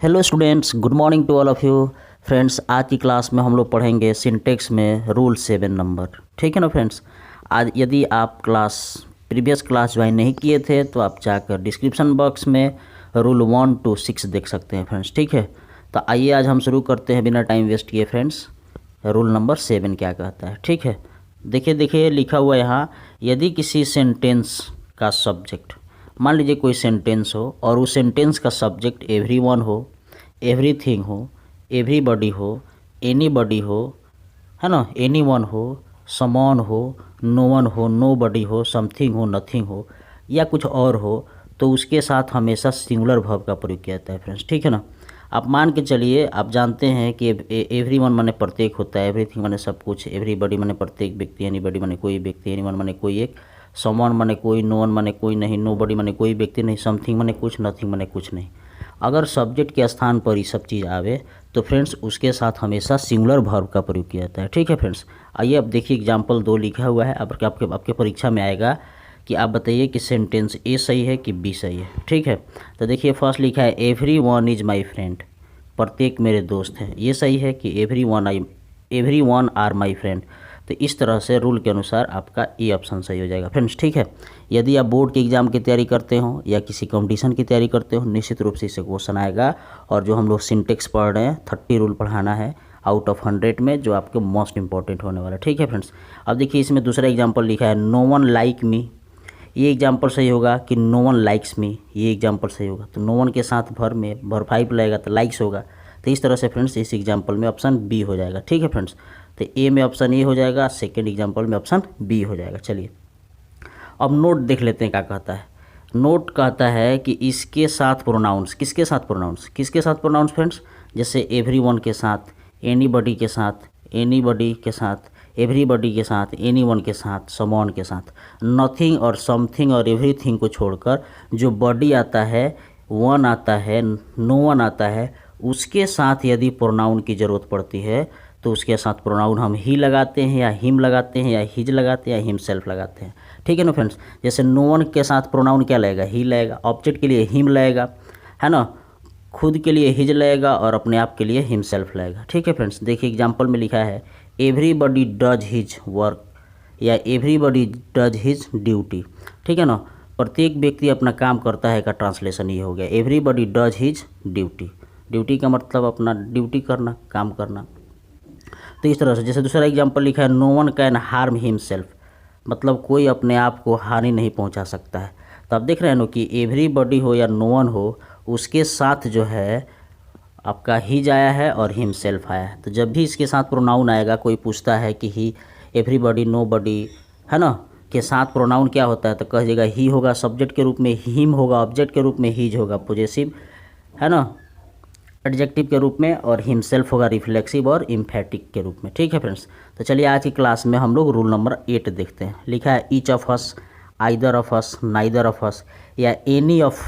Hello students, good morning to all of you. Friends, आज की class में हम लोग पढ़ेंगे सिंटेक्स में रूल 7 नंबर। ठीक है ना फ्रेंड्स। आज यदि आप प्रीवियस क्लास ज्वाइन नहीं किए थे तो आप जाकर डिस्क्रिप्शन बॉक्स में रूल 1 to 6 देख सकते हैं फ्रेंड्स। ठीक है, तो आइए आज हम शुरू करते हैं बिना टाइम वेस्ट किए फ्रेंड्स। रूल नंबर 7 क्या कहता है। ठीक है, देखिए लिखा हुआ यहाँ, यदि किसी सेंटेंस का सब्जेक्ट, मान लीजिए कोई सेंटेंस हो और उस सेंटेंस का सब्जेक्ट एवरीवन हो, एवरीथिंग हो, एवरीबॉडी हो, एनीबॉडी हो, है ना, एनीवन हो, समवन हो, नोवन हो, नोबॉडी हो, समथिंग हो, नथिंग हो, या कुछ और हो, तो उसके साथ हमेशा सिंगुलर वर्ब का प्रयोग किया जाता है फ्रेंड्स। ठीक है ना। आप मान के चलिए, आप जानते हैं कि एवरीवन माने प्रत्येक होता है, एवरीथिंग माने सब कुछ, एवरीबॉडी माने प्रत्येक व्यक्ति, एनीबॉडी माने कोई व्यक्ति, एनीवन माने कोई एक, समवन माने कोई, नोवन माने कोई नहीं, नोबॉडी माने कोई व्यक्ति नहीं, समथिंग माने कुछ, नथिंग माने कुछ नहीं। अगर सब्जेक्ट के स्थान पर ये सब चीज़ आवे तो फ्रेंड्स उसके साथ हमेशा सिंगुलर वर्ब का प्रयोग किया जाता है। ठीक है फ्रेंड्स। आइए अब देखिए एग्जाम्पल 2 लिखा हुआ है। अब आपके परीक्षा में आएगा कि आप बताइए कि सेंटेंस ए सही है कि बी सही है। ठीक है, तो देखिए फर्स्ट लिखा है everyone is my friend, प्रत्येक मेरे दोस्त हैं। ये सही है कि everyone are my friend. तो इस तरह से रूल के अनुसार आपका ए ऑप्शन सही हो जाएगा फ्रेंड्स। ठीक है, यदि आप बोर्ड के एग्ज़ाम की तैयारी करते हो या किसी कंपटीशन की तैयारी करते हो, निश्चित रूप से इससे क्वेश्चन आएगा। और जो हम लोग सिंटेक्स पढ़ रहे हैं 30 रूल पढ़ाना है आउट ऑफ 100 में, जो आपके मोस्ट इंपॉर्टेंट होने वाला है। ठीक है फ्रेंड्स। अब देखिए इसमें दूसरा एग्जाम्पल लिखा है नो वन लाइक मी। ये एग्जाम्पल सही होगा कि नो वन लाइक्स मी, ये एग्जाम्पल सही होगा। तो नो वन के साथ भर 5 लगेगा तो लाइक्स होगा। तो इस तरह से फ्रेंड्स इस एग्जाम्पल में ऑप्शन बी हो जाएगा। ठीक है फ्रेंड्स, तो ए में ऑप्शन ए हो जाएगा, सेकेंड एग्जाम्पल में ऑप्शन बी हो जाएगा। चलिए अब नोट देख लेते हैं क्या कहता है। नोट कहता है कि इसके साथ प्रोनाउंस, किसके साथ प्रोनाउंस फ्रेंड्स, जैसे एवरीवन के साथ, एनीबॉडी के साथ, एनीबॉडी के साथ, एवरीबॉडी के साथ, एनीवन के साथ, समवन के साथ, नथिंग और समथिंग और एवरीथिंग को छोड़कर जो बॉडी आता है, वन आता है, नो वन आता है, उसके साथ यदि प्रोनाउन की ज़रूरत पड़ती है तो उसके साथ प्रोनाउन हम ही लगाते हैं या हिम लगाते हैं या हिज लगाते हैं या हिम सेल्फ लगाते हैं। ठीक है ना फ्रेंड्स। जैसे नो वन के साथ प्रोनाउन क्या लगेगा, ही लगेगा, ऑब्जेक्ट के लिए हिम लगेगा, है ना, खुद के लिए हिज लगेगा और अपने आप के लिए हिम सेल्फ लगेगा। ठीक है फ्रेंड्स। देखिए एग्जाम्पल में लिखा है एवरीबॉडी डज हिज वर्क या एवरीबॉडी डज हिज ड्यूटी। ठीक है ना, प्रत्येक व्यक्ति अपना काम करता है का ट्रांसलेशन ये हो गया, everybody does his duty. Duty का मतलब अपना ड्यूटी करना, काम करना। तो इस तरह से जैसे दूसरा एग्जाम्पल लिखा है no one can harm himself, मतलब कोई अपने आप को हानि नहीं पहुंचा सकता है। तो आप देख रहे हैं ना कि एवरीबॉडी हो या नो वन हो, उसके साथ जो है आपका हिज आया है और हिमसेल्फ आया है। तो जब भी इसके साथ प्रोनाउन आएगा, कोई पूछता है कि ही, एवरीबॉडी, नोबॉडी, है ना, के साथ प्रोनाउन क्या होता है, तो कह देगा ही होगा सब्जेक्ट के रूप में, हिम होगा ऑब्जेक्ट के रूप में, हिज होगा पॉजेसिव, है ना, एडजेक्टिव के रूप में, और हिमसेल्फ होगा रिफ्लेक्सिव और इम्फेटिक के रूप में। ठीक है फ्रेंड्स। तो चलिए आज की क्लास में हम लोग रूल नंबर 8 देखते हैं। लिखा है each of us, either of us, neither of us या एनी ऑफ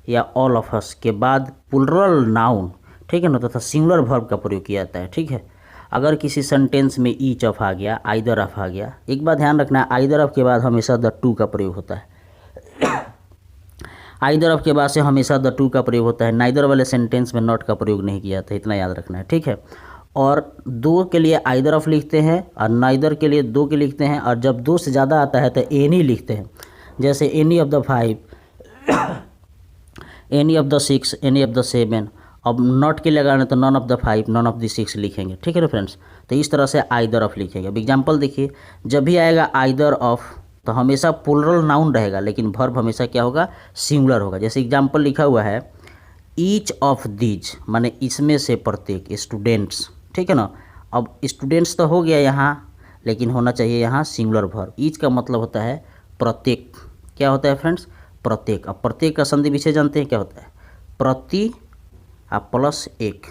या ऑल ऑफ अस के बाद प्लुरल नाउन, ठीक है ना, तथा सिंगुलर वर्ब का प्रयोग किया जाता है। ठीक है, अगर किसी सेंटेंस में ईच ऑफ आ गया, आइदर ऑफ आ गया, एक बात ध्यान रखना है, आइदर ऑफ के बाद हमेशा द टू का प्रयोग होता है। आइदर ऑफ के बाद से हमेशा द टू का प्रयोग होता है। नाइदर वाले सेंटेंस में नॉट का प्रयोग नहीं किया जाता है, इतना याद रखना है। ठीक है, और दो के लिए आइदर ऑफ लिखते हैं और नाइदर के लिए दो के लिखते हैं, और जब दो से ज़्यादा आता है तो एनी लिखते हैं। जैसे any of the 5, any of the 6, any of the 7। अब नॉट के लिए लगाना तो none of the 5, none of the 6 लिखेंगे। ठीक है ना फ्रेंड्स। तो इस तरह से आइदर ऑफ लिखेंगे। अब एग्जाम्पल देखिए, जब भी आएगा आइदर ऑफ तो हमेशा प्लुरल नाउन रहेगा, लेकिन वर्ब हमेशा क्या होगा, सिंगुलर होगा। जैसे एग्जाम्पल लिखा हुआ है ईच ऑफ दीज, माने इसमें से प्रत्येक, स्टूडेंट्स। ठीक है ना, अब स्टूडेंट्स तो हो गया यहाँ, लेकिन होना चाहिए यहाँ सिंगुलर वर्ब। ईच का मतलब होता है प्रत्येक। क्या होता है फ्रेंड्स, प्रत्येक। अब प्रत्येक का संधि विषय जानते हैं क्या होता है, प्रति प्लस एक,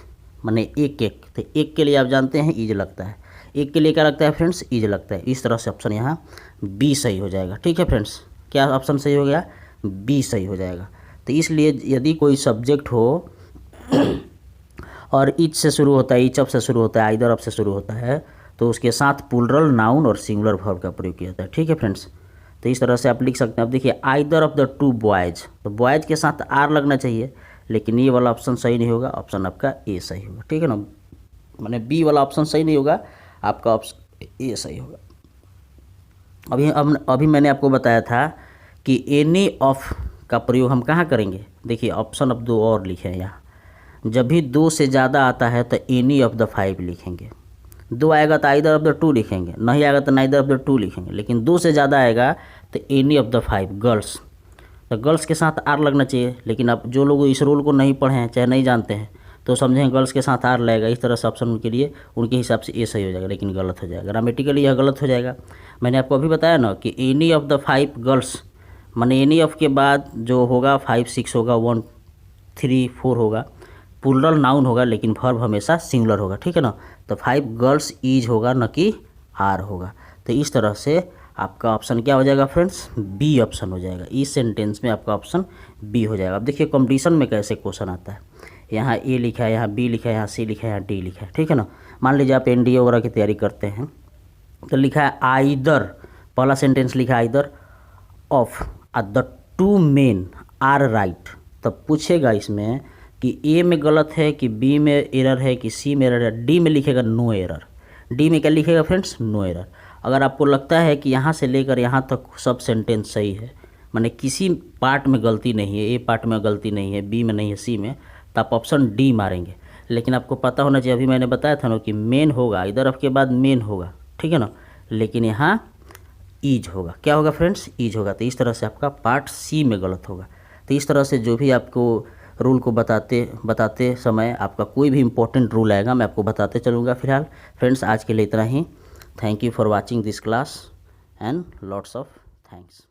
माने एक एक। तो एक के लिए आप जानते हैं ईज लगता है, एक के लिए क्या लगता है फ्रेंड्स, ईज लगता है। इस तरह से ऑप्शन यहाँ बी सही हो जाएगा। ठीक है फ्रेंड्स, क्या ऑप्शन सही हो गया, बी सही हो जाएगा। तो इसलिए यदि कोई सब्जेक्ट हो और ईच से शुरू होता है, ईच ऑफ से शुरू होता है, आइदर ऑफ से शुरू होता है, तो उसके साथ प्लुरल नाउन और सिंगुलर वर्ब का प्रयोग किया जाता है। ठीक है फ्रेंड्स, तो इस तरह से आप लिख सकते हैं। अब देखिए either of the two boys, तो बॉयज़ के साथ आर लगना चाहिए, लेकिन ये वाला ऑप्शन सही नहीं होगा, ऑप्शन आपका ए सही होगा। ठीक है ना, माने बी वाला ऑप्शन सही नहीं होगा, आपका ऑप्शन ए सही होगा। अभी मैंने आपको बताया था कि एनी ऑफ का प्रयोग हम कहाँ करेंगे। देखिए ऑप्शन अब 2 और लिखे हैं यहाँ, जब भी 2 से ज़्यादा आता है तो एनी ऑफ द 5 लिखेंगे। 2 आएगा तो आइदर ऑफ द 2 लिखेंगे, नहीं आएगा तो नाइदर ऑफ द 2 लिखेंगे, लेकिन 2 से ज़्यादा आएगा तो एनी ऑफ द 5 गर्ल्स। तो गर्ल्स के साथ आर लगना चाहिए, लेकिन अब जो लोग इस रूल को नहीं पढ़े हैं चाहे नहीं जानते हैं तो समझें गर्ल्स के साथ आर लगेगा, इस तरह से ऑप्शन उनके लिए उनके हिसाब से ए सही हो जाएगा, लेकिन गलत हो जाएगा, ग्रामेटिकली यह गलत हो जाएगा। मैंने आपको अभी बताया ना कि एनी ऑफ द 5 गर्ल्स, माने एनी ऑफ के बाद जो होगा 5 6 होगा, 1 3 4 होगा, प्लूरल नाउन होगा, लेकिन वर्ब हमेशा सिंगुलर होगा। ठीक है ना, तो 5 गर्ल्स इज होगा न कि आर होगा। तो इस तरह से आपका ऑप्शन क्या हो जाएगा फ्रेंड्स, बी ऑप्शन हो जाएगा। इस सेंटेंस में आपका ऑप्शन बी हो जाएगा। अब देखिए कंपटीशन में कैसे क्वेश्चन आता है, यहाँ ए लिखा है, यहाँ बी लिखा है, यहाँ सी लिखा है, यहाँ डी लिखा है। ठीक है ना, मान लीजिए आप एनडीए वगैरह की तैयारी करते हैं तो लिखा है आइदर, पहला सेंटेंस लिखा है either of the 2 men are right. तब पूछेगा इसमें कि ए में गलत है कि बी में एरर है कि सी में एरर है, डी में लिखेगा नो एरर। डी में क्या लिखेगा फ्रेंड्स, नो एरर। अगर आपको लगता है कि यहाँ से लेकर यहाँ तक सब सेंटेंस सही है, माने किसी पार्ट में गलती नहीं है, ए पार्ट में गलती नहीं है, बी में नहीं है, सी में, तो आप ऑप्शन डी मारेंगे। लेकिन आपको पता होना चाहिए, अभी मैंने बताया था ना कि मेन होगा, इधर ऑफ के बाद मेन होगा। ठीक है ना, लेकिन यहाँ ईज होगा। क्या होगा फ्रेंड्स, ईज होगा। तो इस तरह से आपका पार्ट सी में गलत होगा। तो इस तरह से जो भी आपको रूल को बताते समय आपका कोई भी इंपॉर्टेंट रूल आएगा मैं आपको बताते चलूँगा। फिलहाल फ्रेंड्स आज के लिए इतना ही। Thank you for watching this class and lots of thanks.